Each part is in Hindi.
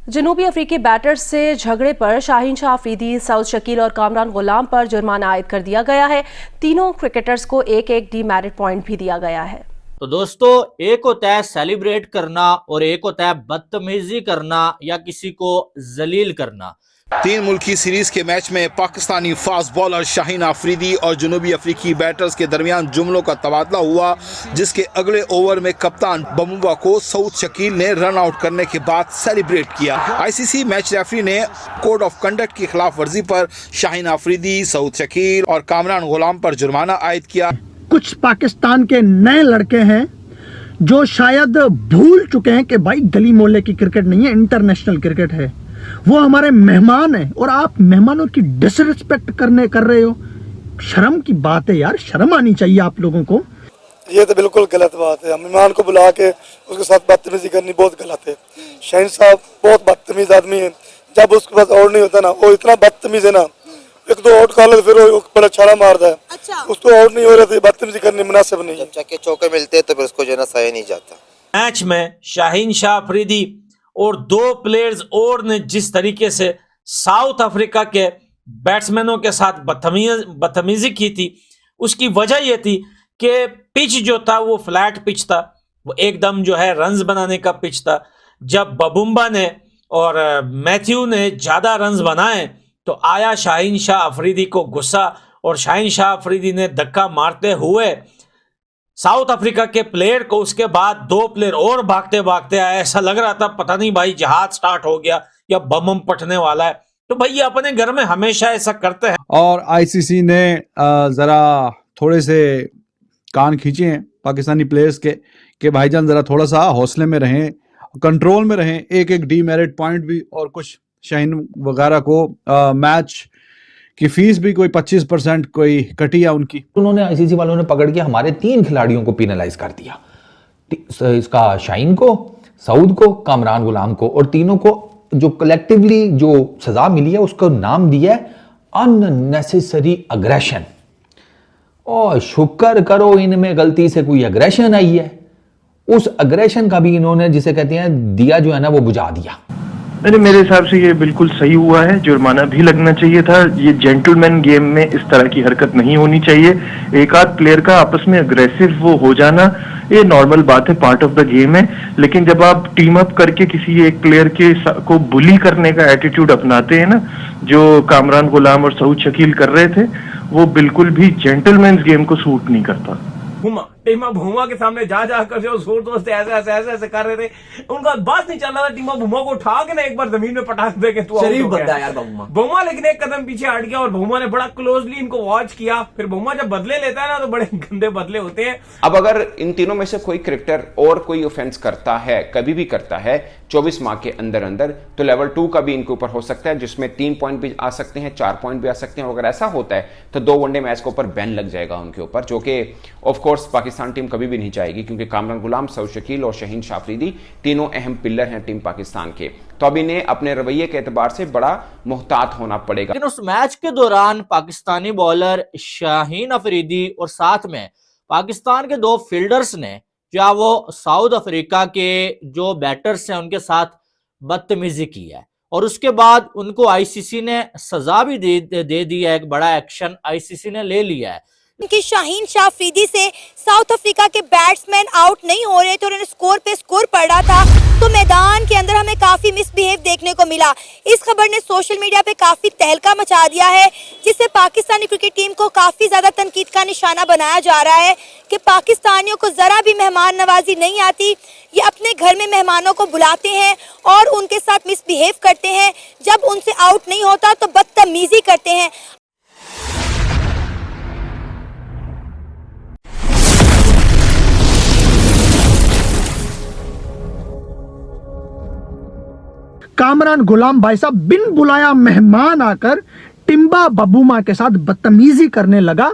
जनूबी अफ्रीकी बैटर्स से झगड़े पर शाहीन शाह अफरीदी, सऊद शकील और कामरान गुलाम पर जुर्माना आयद कर दिया गया है। तीनों क्रिकेटर्स को एक एक डीमेरिट पॉइंट भी दिया गया है। तो दोस्तों, एक होता है सेलिब्रेट करना और एक होता है बदतमीजी करना या किसी को जलील करना। 3 मुल्की सीरीज के मैच में पाकिस्तानी फास्ट बॉलर शाहीन अफरीदी और जनूबी अफ्रीकी बैटर्स के दरमियान जुमलों का तबादला हुआ, जिसके अगले ओवर में कप्तान बमुबा को सऊद शकील ने रन आउट करने के बाद सेलिब्रेट किया। आईसीसी मैच रेफरी ने कोड ऑफ कंडक्ट की खिलाफ वर्जी पर शाहीन अफरीदी, सऊद शकील और कामरान गुलाम पर जुर्माना आयद किया। कुछ पाकिस्तान के नए लड़के हैं जो शायद भूल चुके हैं कि भाई गली मोहल्ले की क्रिकेट नहीं है, इंटरनेशनल क्रिकेट है। वो हमारे मेहमान हैं और आप मेहमानों की डिसरिस्पेक्ट कर रहे हो। शर्म की बात है यार, शर्म आनी चाहिए आप लोगों को। ये तो बिल्कुल गलत बात है। मेहमान को बुला के उसके साथ बदतमीजी करनी बहुत गलत है। शाहीन साहब बहुत बदतमीज आदमी है। जब उसके पास आउट नहीं होता ना, वो इतना बदतमीज है ना, 1-2 आउट कर ले फिर वो बड़ा छाड़ा मारता है। अच्छा। उसको आउट नहीं हो रहा तो बदतमीजी करनी मुनासिब नहीं है। जब चक्के चौके मिलते तो फिर उसको जो है सही नहीं जाता। मैच में शाहीन शाह अफरीदी और 2 प्लेयर्स और ने जिस तरीके से साउथ अफ्रीका के बैट्समैनों के साथ बदतमीजी की थी, उसकी वजह यह थी कि पिच जो था वो फ्लैट पिच था, वो एकदम जो है रन्स बनाने का पिच था। जब बबुम्बा ने और मैथ्यू ने ज्यादा रन्स बनाए तो आया शाहीन शाह अफरीदी को गुस्सा, और शाहीन शाह अफरीदी ने धक्का मारते हुए साउथ अफ्रीका के प्लेयर को, उसके बाद 2 प्लेयर और भागते भागते आए। ऐसा लग रहा था पता नहीं भाई जहाज स्टार्ट हो गया या बम फटने वाला है। तो भाई ये अपने घर में हमेशा ऐसा करते हैं। और आईसीसी ने जरा थोड़े से कान खींचे हैं पाकिस्तानी प्लेयर्स के कि भाईजान जरा थोड़ा सा हौसले में रहें, कंट्रोल में रहें। एक एक डीमेरिट पॉइंट भी और कुछ शाहीन वगैरह को मैच की फीस भी कोई 25% कोई कटी है उनकी। उन्होंने आईसीसी वालों ने पकड़ के हमारे 3 खिलाड़ियों को पेनलाइज कर दिया, इसका शाहीन को, सऊद को, कामरान गुलाम को, और तीनों को जो कलेक्टिवली जो सजा मिली है उसका नाम दिया है अननेसेसरी अग्रेशन। और शुक्र करो इनमें गलती से कोई अग्रेशन आई है, उस अग्रेशन का भी इन्होंने जिसे कहते हैं दिया जो है ना वो बुझा दिया। नहीं, मेरे हिसाब से ये बिल्कुल सही हुआ है। जुर्माना भी लगना चाहिए था। ये जेंटलमैन गेम में इस तरह की हरकत नहीं होनी चाहिए। एक आध प्लेयर का आपस में अग्रेसिव वो हो जाना ये नॉर्मल बात है, पार्ट ऑफ द गेम है। लेकिन जब आप टीम अप करके किसी एक प्लेयर को बुली करने का एटीट्यूड अपनाते हैं ना, जो कामरान गुलाम और सऊद शकील कर रहे थे, वो बिल्कुल भी जेंटलमैन गेम को सूट नहीं करता। टीमा भूमा के सामने जा कर जोर दोस्त ऐसे कर रहे थे, उनका बात नहीं चल रहा था। टीमा भूमा को उठा के ना एक बार जमीन में पटाख दे के तू शरीफ बंदा यार भूमा, लेकिन एक कदम पीछे हट गया और भूमा ने बड़ा क्लोजली इनको वॉच किया। फिर भूमा जब बदले लेता है ना तो बड़े गंदे बदले होते हैं। अब अगर इन तीनों में से कोई क्रिकेटर और कोई ऑफेंस करता है, कभी भी करता है 24 माह के अंदर अंदर, तो लेवल 2 का भी इनके ऊपर हो सकता है, जिसमें 3 पॉइंट भी आ सकते हैं, 4 पॉइंट भी आ सकते हैं। अगर ऐसा होता है तो 2 वनडे मैच के ऊपर बैन लग जाएगा उनके ऊपर, जो कि ऑफ कोर्स पाकिस्तान टीम कभी भी नहीं चाहेगी, क्योंकि कामरान गुलाम, सऊद शकील और शाहीन शाह अफरीदी तीनों अहम पिलर हैं टीम पाकिस्तान के। तो अब इन्हें अपने रवैये के एतबार से बड़ा मुहतात होना पड़ेगा। लेकिन उस मैच के दौरान पाकिस्तानी बॉलर शाहीन अफरीदी और साथ में पाकिस्तान के 2 फील्डर्स ने, क्या वो साउथ अफ्रीका के जो बैटर्स हैं उनके साथ बदतमीजी की है, और उसके बाद उनको आईसीसी ने सजा भी दे दी है। एक बड़ा एक्शन आईसीसी ने ले लिया है कि शाहीन शाह अफरीदी से साउथ अफ्रीका के बैट्समैन आउट नहीं हो रहे थे और उन्हें स्कोर पे स्कोर पड़ रहा था, तो मैदान के अंदर हमें काफी मिसबिहेव देखने को मिला। इस खबर ने सोशल मीडिया पे काफी तहलका मचा दिया है, जिससे पाकिस्तानी क्रिकेट टीम को काफी ज्यादा तनकीद का निशाना बनाया जा रहा है कि पाकिस्तानियों को जरा भी मेहमान नवाजी नहीं आती। ये अपने घर में मेहमानों को बुलाते हैं और उनके साथ मिसबिहेव करते हैं, जब उनसे आउट नहीं होता तो बदतमीजी करते हैं। कामरान गुलाम भाई साहब बिन बुलाया मेहमान आकर टिम्बा बबूमा के साथ बदतमीजी करने लगा,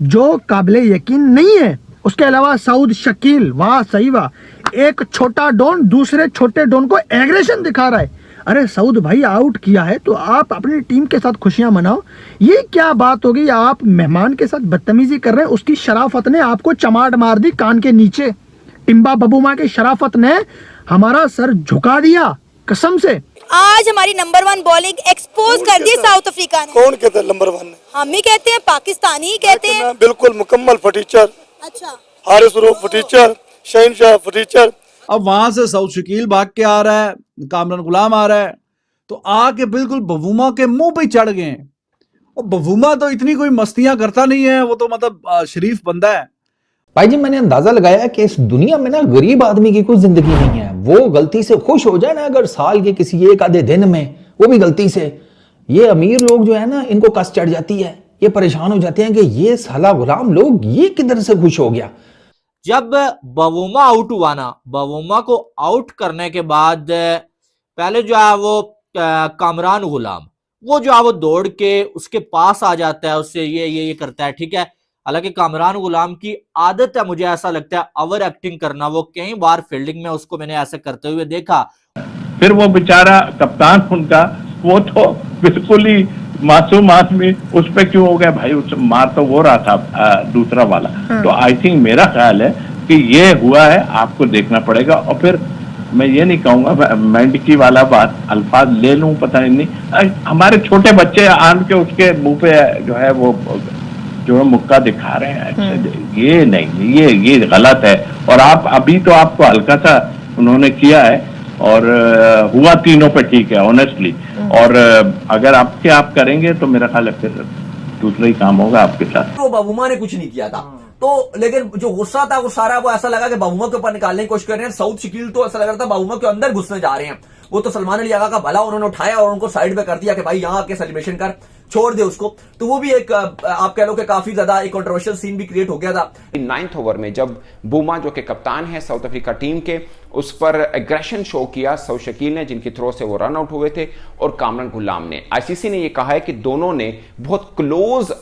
जो काबिले यकीन नहीं है। उसके अलावा सऊद शकील, वाह सही वाह, एक छोटा डॉन दूसरे छोटे डॉन को एग्रेशन दिखा रहा है। अरे सऊद भाई आउट किया है तो आप अपनी टीम के साथ खुशियां मनाओ, ये क्या बात होगी? आप मेहमान के साथ बदतमीजी कर रहे हैं। उसकी शराफत ने आपको चमाट मार दी कान के नीचे। टिम्बा बबूमा की शराफत ने हमारा सर झुका दिया कसम से। आज हमारी नंबर 1 बॉलिंग एक्सपोज कर दी साउथ अफ्रीका ने। कौन कहता है नंबर 1 ने? हम ही कहते हैं, पाकिस्तानी ही कहते हैं। बिल्कुल मुकम्मल फटीचर। अच्छा, हारिस रूफ फटीचर, शाहीन शाह फटीचर। अब वहां से सऊद शकील भाग के आ रहा है, कामरान गुलाम आ रहा है, तो आके बिल्कुल बवूमा के मुंह पे चढ़ गए हैं। और बवूमा तो इतनी कोई मस्तियां करता नहीं है, वो तो मतलब शरीफ बंदा है। भाई जी, मैंने अंदाजा लगाया कि इस दुनिया में ना गरीब आदमी की कोई जिंदगी नहीं है। वो गलती से खुश हो जाए ना अगर साल के किसी एक आधे दिन में, वो भी गलती से, ये अमीर लोग जो है ना, इनको कस चढ़ जाती है, ये परेशान हो जाते हैं कि ये साला गुलाम लोग ये किधर से खुश हो गया। जब बवूमा आउट हुआ ना, बवूमा को आउट करने के बाद पहले जो है वो कामरान गुलाम, वो जो है वो दौड़ के उसके पास आ जाता है, उससे ये करता है, ठीक है। हालांकि कामरान गुलाम की आदत है, मुझे ऐसा लगता है, ओवर एक्टिंग करना। वो कई बार फील्डिंग में उसको मैंने ऐसे करते हुए देखा। फिर वो बेचारा कप्तान उनका, वो तो बिल्कुल ही मासूम आदमी, उस पे क्यों हो गया भाई? उस मार तो वो रहा था दूसरा वाला। तो आई थिंक मेरा ख्याल है कि ये हुआ है, आपको देखना पड़ेगा। और फिर मैं ये नहीं कहूंगा मेंढकी वाला बात, अल्फाज ले लूं पता नहीं, हमारे छोटे बच्चे आन के उसके मुंह पे जो है वो जो है मुक्का दिखा रहे हैं। ये नहीं, ये गलत है। और आप अभी तो आपको हल्का सा उन्होंने किया है और हुआ तीनों पे ठीक है ऑनेस्टली। और अगर आप करेंगे तो मेरा ख्याल है फिर दूसरा ही काम होगा आपके साथ। तो बवूमा ने कुछ नहीं किया था, तो लेकिन जो गुस्सा था वो सारा वो ऐसा लगा कि बवूमा के ऊपर निकालने की कोशिश कर रहे हैं। साउथ शकील तो ऐसा लग रहा था बवूमा के अंदर घुसने जा रहे हैं। वो तो सलमान अली आगा का भला उन्होंने उठाया और उनको साइड पे कर दिया कि भाई यहाँ आके सेलिब्रेशन कर, छोड़ दे उसको। तो वो भी एक आप कह लो कि काफी ज्यादा एक कंट्रोवर्शियल सीन भी क्रिएट हो गया था। 9th ओवर में जब बूमा जो कि कप्तान है साउथ अफ्रीका टीम के, उस पर एग्रेशन शो किया साउथ शकील ने, जिनकी थ्रो से वो रन आउट हुए थे, और कामरान गुलाम ने। आईसीसी ने ये कहा है कि दोनों ने बहुत क्लोज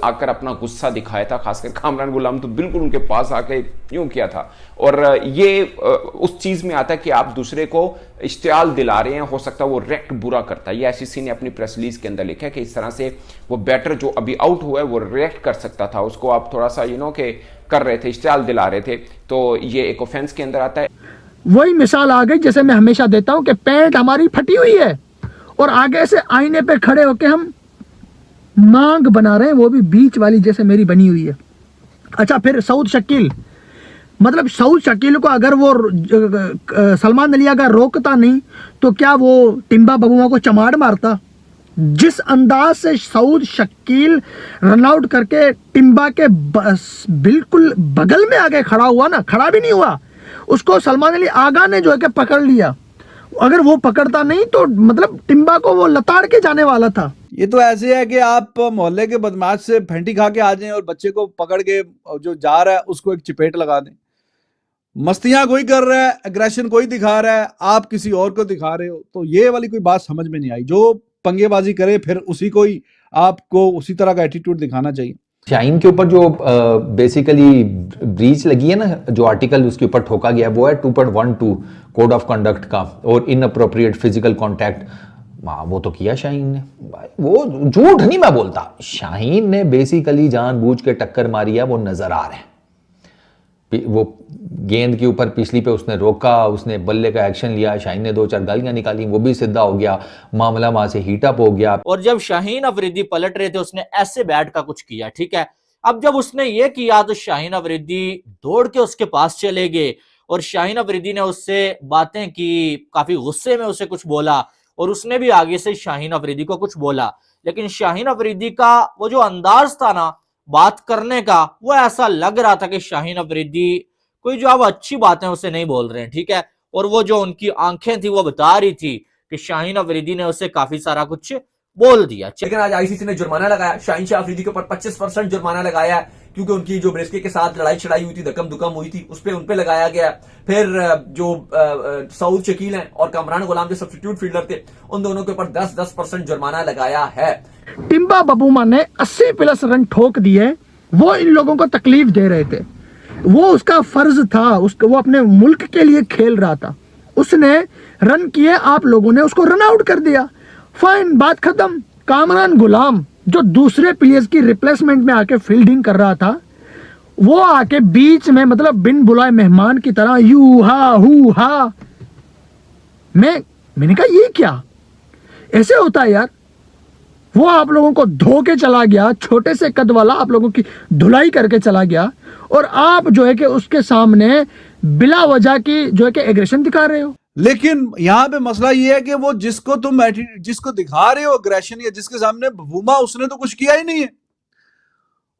आकर अपना गुस्सा दिखाया था। खासकर कामरान गुलाम तो बिल्कुल उनके पास आके यूं किया था। और ये उस चीज में आता है कि आप दूसरे को इश्तियाल दिला रहे हैं, हो सकता है वो रिएक्ट बुरा करता है। ये आईसीसी ने अपनी प्रेस रिलीज के अंदर लिखा है कि इस तरह से वो बैटर जो अभी आउट हुआ है वो रिएक्ट कर सकता था, उसको आप थोड़ा सा के कर रहे थे, इश्तियाल दिला रहे थे, तो ये एक ऑफेंस के अंदर आता है। वही मिसाल आ गई जैसे मैं हमेशा देता हूं कि पैंट हमारी फटी हुई है और आगे से आईने पे खड़े होके हम मांग बना रहे हैं, वो भी बीच वाली जैसे मेरी बनी हुई है। अच्छा, फिर सऊद शकील, मतलब सऊद शकील को अगर वो सलमान अली अगर रोकता नहीं तो क्या वो टिम्बा बबूमा को चमाड़ मारता? जिस अंदाज से सऊद शकील रन आउट करके टिम्बा के बिल्कुल बगल में आके खड़ा हुआ ना, खड़ा भी नहीं हुआ, उसको सलमान अली आगा ने जो है कि पकड़ लिया। अगर वो पकड़ता नहीं तो मतलब टिम्बा को वो लताड़ के जाने वाला था। ये तो ऐसे है कि आप मोहल्ले के बदमाश से फेंटी खा के आ जाएं और बच्चे को पकड़ के जो जा रहा है उसको एक चपेट लगा दें। मस्तियां कोई कर रहा है, एग्रेशन कोई दिखा रहा है, आप किसी और को दिखा रहे हो, तो ये वाली कोई बात समझ में नहीं आई। जो पंगेबाजी करे फिर उसी को ही आपको उसी तरह का एटीट्यूड दिखाना चाहिए। शाहीन के ऊपर जो बेसिकली ब्रीच लगी है ना, जो आर्टिकल उसके ऊपर ठोका गया वो है 2.12 कोड ऑफ कंडक्ट का, और इनअप्रोप्रिएट फिजिकल कांटेक्ट। वो तो किया शाहीन ने, वो झूठ नहीं मैं बोलता, शाहीन ने बेसिकली जानबूझ के टक्कर मारी है, वो नजर आ रहा है। वो गेंद के ऊपर पिछली पे उसने रोका, उसने बल्ले का एक्शन लिया, शाहीन ने 2-4 गालियां निकाली, वो भी सीधा हो गया, मामला वहां से हीट अप हो गया। और जब शाहीन अफरीदी पलट रहे थे उसने ऐसे बैट का कुछ किया, ठीक है। अब जब उसने ये किया तो शाहीन अफरीदी दौड़ के उसके पास चले गए और शाहीन अफरीदी ने उससे बातें की, काफी गुस्से में उसे कुछ बोला और उसने भी आगे से शाहीन अफरीदी को कुछ बोला। लेकिन शाहीन अफरीदी का वो जो अंदाज था ना बात करने का, वो ऐसा लग रहा था कि शाहीन अफरीदी कोई जो अब अच्छी बातें उसे नहीं बोल रहे हैं, ठीक है। और वो जो उनकी आंखें थी वो बता रही थी कि शाहीन अफरीदी ने उसे काफी सारा कुछ बोल दिया। लेकिन आज आईसीसी ने जुर्माना लगाया, शाहीन शाह अफरीदी के ऊपर 25% जुर्माना लगाया, क्योंकि उनकी जो ब्रेस्के के साथ लड़ाई छड़ाई हुई थी, धक्कम दुक्कम हुई थी, उस पर उन पे लगाया गया। फिर जो सऊद शकील हैं और कामरान गुलाम जो सब्स्टिट्यूट फील्डर थे, उन दोनों के ऊपर 10% जुर्माना लगाया है। टिम्बा बबूमा ने 80+ रन ठोक दिए, वो इन लोगों को तकलीफ दे रहे थे, वो उसका फर्ज था, वो अपने मुल्क के लिए खेल रहा था, उसने रन किए, आप लोगों ने उसको रन आउट कर दिया, फाइन, बात खत्म। कामरान गुलाम जो दूसरे प्लेयर्स की रिप्लेसमेंट में आके फील्डिंग कर रहा था, वो आके बीच में मतलब बिन बुलाए मेहमान की तरह यू हा हू हा, मैं मैंने कहा ये क्या, ऐसे होता है यार। वो आप लोगों को धो के चला गया, छोटे से कद वाला आप लोगों की धुलाई करके चला गया, और आप जो है कि उसके सामने बिला वजह की जो है कि एग्रेशन दिखा रहे हो। लेकिन यहाँ पे मसला ये है कि वो जिसको तुम जिसको दिखा रहे हो अग्रेशन, या जिसके सामने बबूमा, उसने तो कुछ किया ही नहीं है।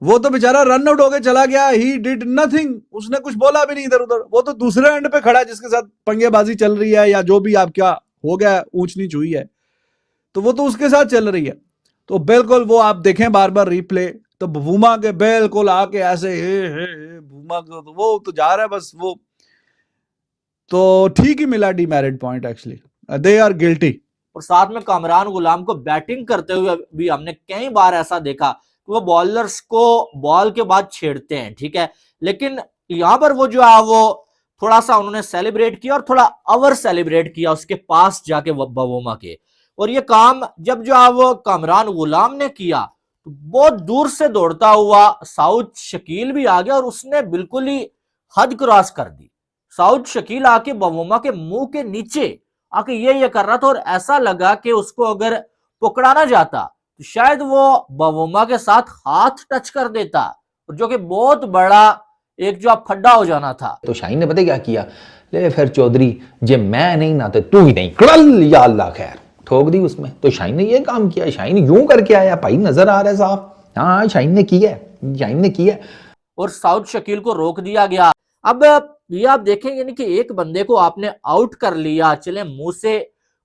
वो तो बेचारा रन आउट होके चला गया, ही डिड नथिंग, उसने कुछ बोला भी नहीं इधर उधर। वो तो दूसरे एंड पे खड़ा है जिसके साथ पंगेबाजी चल रही है, या जो भी आपका हो गया, ऊंच नीच हुई है, तो वो तो उसके साथ चल रही है। तो बिल्कुल वो आप देखें बार बार रिप्ले, तो बबूमा के बिल्कुल आके ऐसे हे बबूमा को, तो वो तो जा रहा है बस। वो तो ठीक ही मिला demerit point, actually they are guilty. और साथ में कामरान गुलाम को बैटिंग करते हुए भी हमने कई बार ऐसा देखा कि वो बॉलर्स को बॉल के बाद छेड़ते हैं, ठीक है, लेकिन यहाँ पर वो जो है वो थोड़ा सा उन्होंने सेलिब्रेट किया और थोड़ा ओवर सेलिब्रेट किया उसके पास जाके बबूमा के। और ये काम जब जो है वो कामरान गुलाम ने किया तो बहुत दूर से दौड़ता हुआ साउथ शकील भी आ गया और उसने बिल्कुल ही हद क्रॉस कर दी। साउथ शकील आके बबूमा के मुंह के नीचे आके ये कर रहा था, और ऐसा लगा कि उसको अगर पकड़ा ना जाता तो शायद वो बबूमा के साथ हाथ टच कर देता, जो कि बहुत बड़ा एक जो फड्डा हो जाना था। तो शाहीन ने पता क्या किया, ले फिर चौधरी जे मैं नहीं ना तो तू ही नहीं, कल या अल्लाह खैर, ठोक दी उसमें। तो शाहीन ने ये काम किया, शाहीन यूं करके आया भाई, नजर आ रहा है साहब, हाँ शाहीन ने किया है, शाहीन ने किया है। और साउथ शकील को रोक दिया गया। अब ये आप देखेंगे नहीं कि एक बंदे को आपने आउट कर लिया, चले मुंह से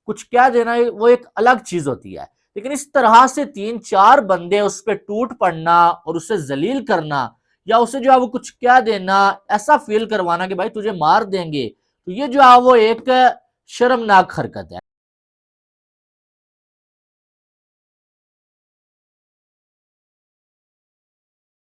कुछ क्या देना वो एक अलग चीज होती है, लेकिन इस तरह से 3-4 बंदे उस पर टूट पड़ना और उसे जलील करना, या उसे जो है वो कुछ क्या देना, ऐसा फील करवाना कि भाई तुझे मार देंगे, तो ये जो है वो एक शर्मनाक हरकत है।